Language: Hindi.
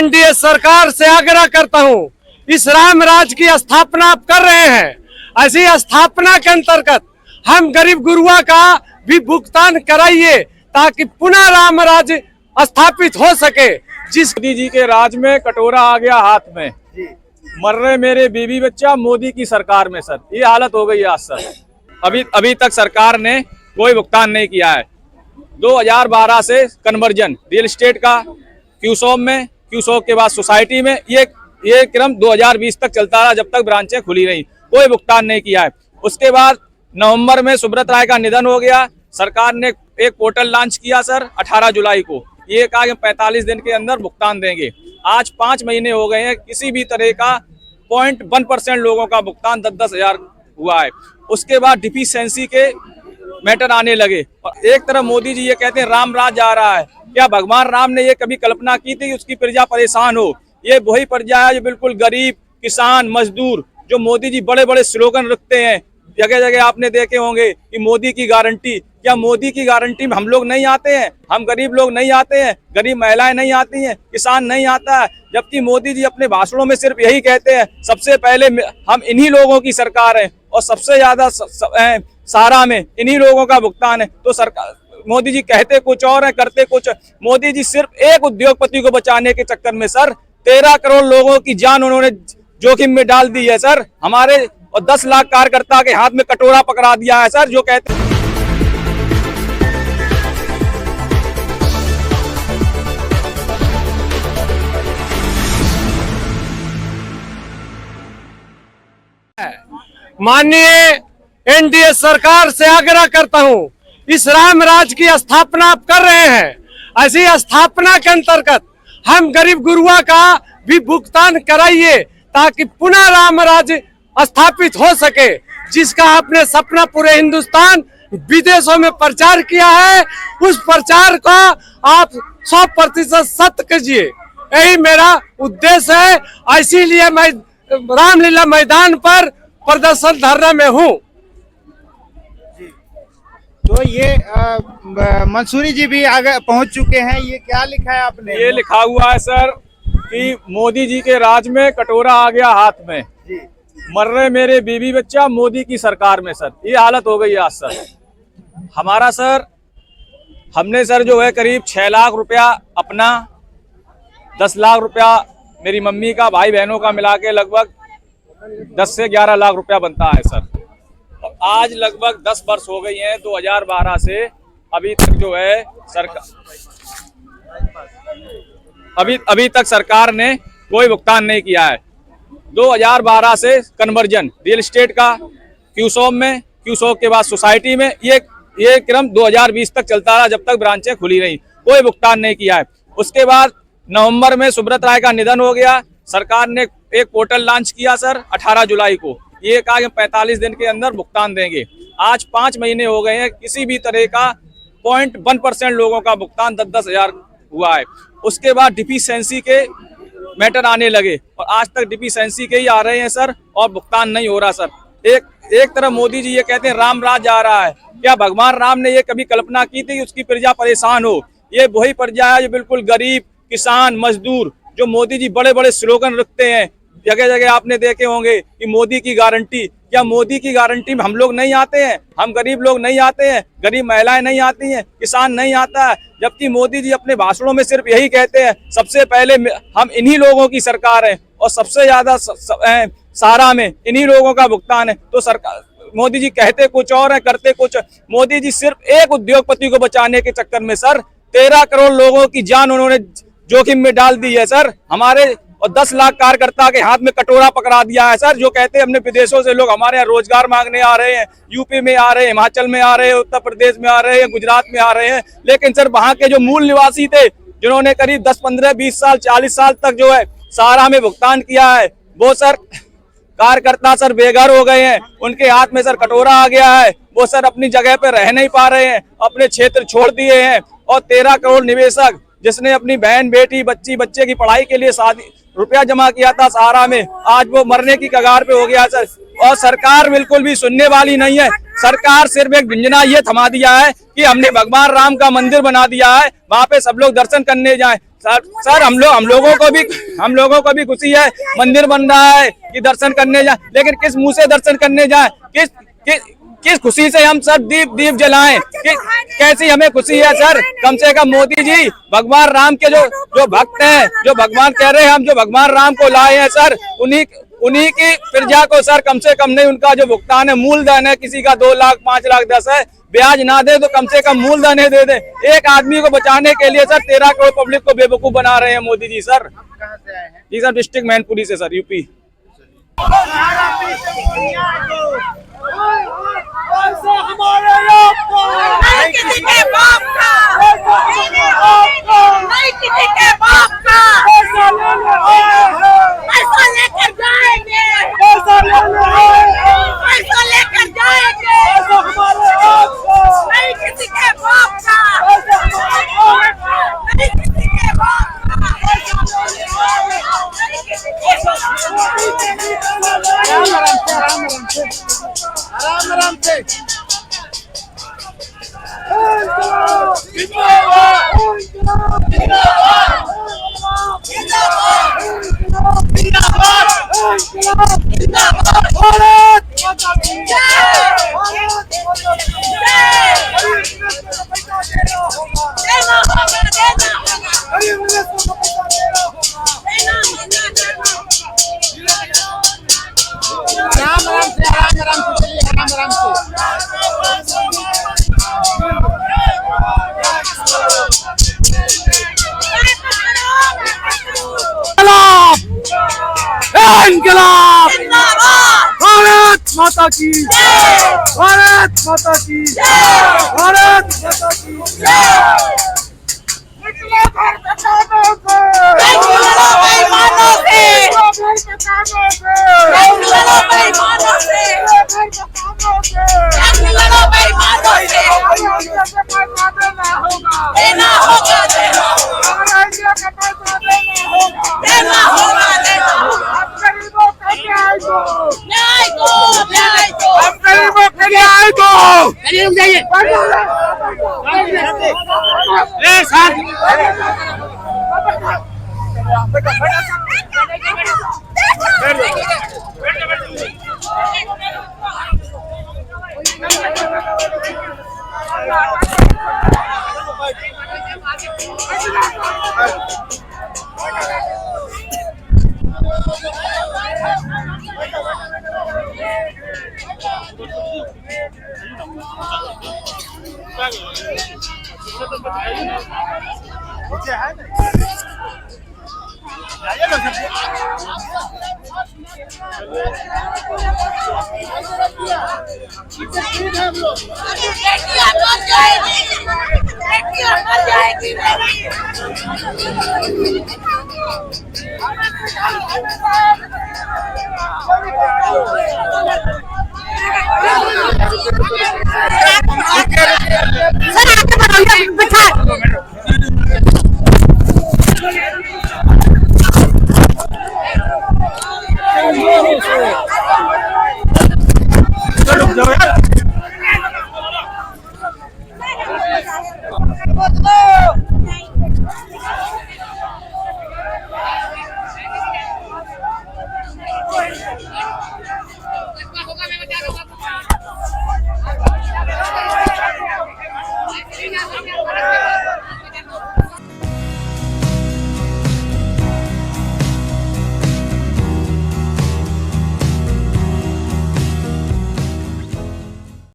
एनडीए सरकार से आग्रह करता हूं, इस राम राज की स्थापना आप कर रहे हैं, ऐसी स्थापना के अंतर्गत हम गरीब गुरुआ का भी भुगतान कराइए ताकि पुनः राम राज स्थापित हो सके। जिस मोदी जी के राज में कटोरा आ गया हाथ में, मर रहे मेरे बीवी बच्चा मोदी की सरकार में सर, ये हालत हो गई है आज सर। अभी तक सरकार ने कोई भुगतान नहीं किया है। 2012 से कन्वर्जन रियल एस्टेट का क्यूसॉक में, क्यूसॉक के बाद सोसाइटी में, ये क्रम 2020 तक चलता रहा, जब तक ब्रांचें खुली रही, कोई भुगतान नहीं किया है। उसके बाद नवंबर में सुब्रत राय का निधन हो गया। सरकार ने एक पोर्टल लॉन्च किया सर 18 जुलाई को, ये कहा कि 45 दिन के अंदर भुगतान देंगे। आज 5 महीने हो गए हैं, किसी भी तरह का 0.1% लोगों का भुगतान 10-10 हजार हुआ है। उसके बाद डिफिशिएंसी के मैटर आने लगे और एक तरफ मोदी जी ये कहते हैं राम राज आ रहा है। क्या भगवान राम ने ये कभी कल्पना की थी कि उसकी प्रजा परेशान हो? ये वही प्रजा है जो बिल्कुल गरीब, किसान, मजदूर, जो मोदी जी बड़े बड़े स्लोगन रखते हैं, जगह जगह आपने देखे होंगे कि मोदी की गारंटी। क्या मोदी की गारंटी में हम लोग नहीं आते हैं? हम गरीब लोग नहीं आते हैं? गरीब महिलाएं नहीं आती हैं? किसान नहीं आता है? जबकि मोदी जी अपने भाषणों में सिर्फ यही कहते हैं, सबसे पहले हम इन्हीं लोगों की सरकार है और सबसे ज्यादा सहारा में इन्हीं लोगों का भुगतान है। तो सरकार, मोदी जी कहते कुछ और है, करते कुछ। मोदी जी सिर्फ एक उद्योगपति को बचाने के चक्कर में सर 13 करोड़ लोगों की जान उन्होंने जोखिम में डाल दी है सर। हमारे और 10 लाख कार्यकर्ता के हाथ में कटोरा पकड़ा दिया है सर, जो कहते माननीय एनडीए सरकार से आग्रह करता हूं, इस राम राज की स्थापना आप कर रहे हैं, ऐसी स्थापना के अंतर्गत हम गरीब गुरुआ का भी भुगतान कराइए ताकि पुनः राम राज स्थापित हो सके। जिसका आपने सपना पूरे हिंदुस्तान, विदेशों में प्रचार किया है, उस प्रचार को आप 100% सत्य कीजिए, यही मेरा उद्देश्य है। इसीलिए मैं रामलीला मैदान पर प्रदर्शन धरने में हूँ। तो ये मंसूरी जी भी आगे पहुंच चुके हैं। ये क्या लिखा है आपने? ये लिखा हुआ है सर कि मोदी जी के राज में कटोरा आ गया हाथ में, मर रहे मेरे बीवी बच्चा मोदी की सरकार में सर, ये हालत हो गई है आज सर। हमारा सर, हमने सर जो है करीब 6 लाख रुपया अपना, 10 लाख रुपया मेरी मम्मी का, भाई बहनों का मिला के लगभग 10 से 11 लाख रुपया बनता है सर। और आज लगभग 10 वर्ष हो गई हैं 2012 से अभी तक जो है सरकार, अभी तक सरकार ने कोई भुगतान नहीं किया है। 2012 से कन्वर्जन रियल एस्टेट का क्यूसॉक में, क्यूसॉक के बाद सोसाइटी में, ये क्रम 2020 तक चलता रहा, जब तक ब्रांचें खुली रही, कोई भुगतान नहीं किया है। उसके बाद नवंबर में सुब्रत राय का निधन हो गया। सरकार ने एक पोर्टल लॉन्च किया सर 18 जुलाई को, ये कहा कि 45 दिन के अंदर भुगतान देंगे। आज 5 महीने हो गए हैं, किसी भी तरह का 0.1% लोगों का भुगतान 10-10 हजार हुआ है। उसके बाद डिफिशिएंसी के मैटर आने लगे और आज तक डिफिशिएंसी के ही आ रहे हैं सर, और भुगतान नहीं हो रहा सर। एक तरफ मोदी जी ये कहते हैं राम राज आ रहा है। क्या भगवान राम ने ये कभी कल्पना की थी कि उसकी प्रजा परेशान हो? ये वही प्रजा है जो बिल्कुल गरीब, किसान, मजदूर, जो मोदी जी बड़े बड़े स्लोगन रखते हैं, जगह जगह आपने देखे होंगे कि मोदी की गारंटी। क्या मोदी की गारंटी में हम लोग नहीं आते हैं? हम गरीब लोग नहीं आते हैं? गरीब महिलाएं नहीं आती हैं? किसान नहीं आता है? जबकि मोदी जी अपने भाषणों में सिर्फ यही कहते हैं, सबसे पहले हम इन्हीं लोगों की सरकार है और सबसे ज्यादा सहारा में इन्हीं लोगों का भुगतान है। तो सरकार, मोदी जी कहते कुछ और है, करते कुछ। मोदी जी सिर्फ एक उद्योगपति को बचाने के चक्कर में सर 13 करोड़ लोगों की जान उन्होंने जोखिम में डाल दी है सर। हमारे और 10 लाख कार्यकर्ता के हाथ में कटोरा पकड़ा दिया है सर, जो कहते हैं हमने विदेशों से लोग हमारे यहाँ रोजगार मांगने आ रहे हैं, यूपी में आ रहे हैं, हिमाचल में आ रहे हैं, उत्तर प्रदेश में आ रहे हैं, गुजरात में आ रहे हैं। लेकिन सर वहाँ के जो मूल निवासी थे, जिन्होंने करीब 10, 15, 20 साल, 40 साल तक जो है सहारा में भुगतान किया है, वो सर कार्यकर्ता सर बेघर हो गए हैं। उनके हाथ में सर कटोरा आ गया है, वो सर अपनी जगह पे रह नहीं पा रहे हैं, अपने क्षेत्र छोड़ दिए हैं। और 13 करोड़ निवेशक, जिसने अपनी बहन, बेटी, बच्चे की पढ़ाई के लिए रुपया जमा किया था सहारा में, आज वो मरने की कगार पे हो गया सर। और सरकार बिल्कुल भी सुनने वाली नहीं है। सरकार सिर्फ एक झंझना ये थमा दिया है कि हमने भगवान राम का मंदिर बना दिया है, वहां पे सब लोग दर्शन करने जाएं। सर हम लोगों को भी खुशी है, मंदिर बन रहा है कि दर्शन करने जाए, लेकिन किस मुंह से दर्शन करने जाए, किस खुशी से हम सब दीप जलाएं, कैसी हमें खुशी है सर। कम से कम मोदी जी भगवान राम के जो भक्त हैं, जो भगवान कह रहे हैं हम जो भगवान राम को लाए हैं सर, उन्हीं की प्रजा को सर कम से कम नहीं, उनका जो भुगतान है मूलधन है, किसी का 2 लाख 5 लाख 10 है, ब्याज ना दे तो कम से कम मूलधन दे दे। एक आदमी को बचाने के लिए सर 13 करोड़ पब्लिक को बेवकूफ बना रहे हैं मोदी जी सर। कहाँ से आए हैं? जी सर डिस्ट्रिक्ट मैनपुरी से सर, यूपी। नहीं किसी के बाप का, नहीं किसी के बाप का, पैसा लेकर जाएंगे, पैसा लेकर जाएंगे, नहीं किसी के बाप का, नहीं किसी के बाप का, नहीं किसी के आराम से इंकलाब भारत माता की, भारत माता की, भारत माता की। सर आगे बढ़ो, बिठा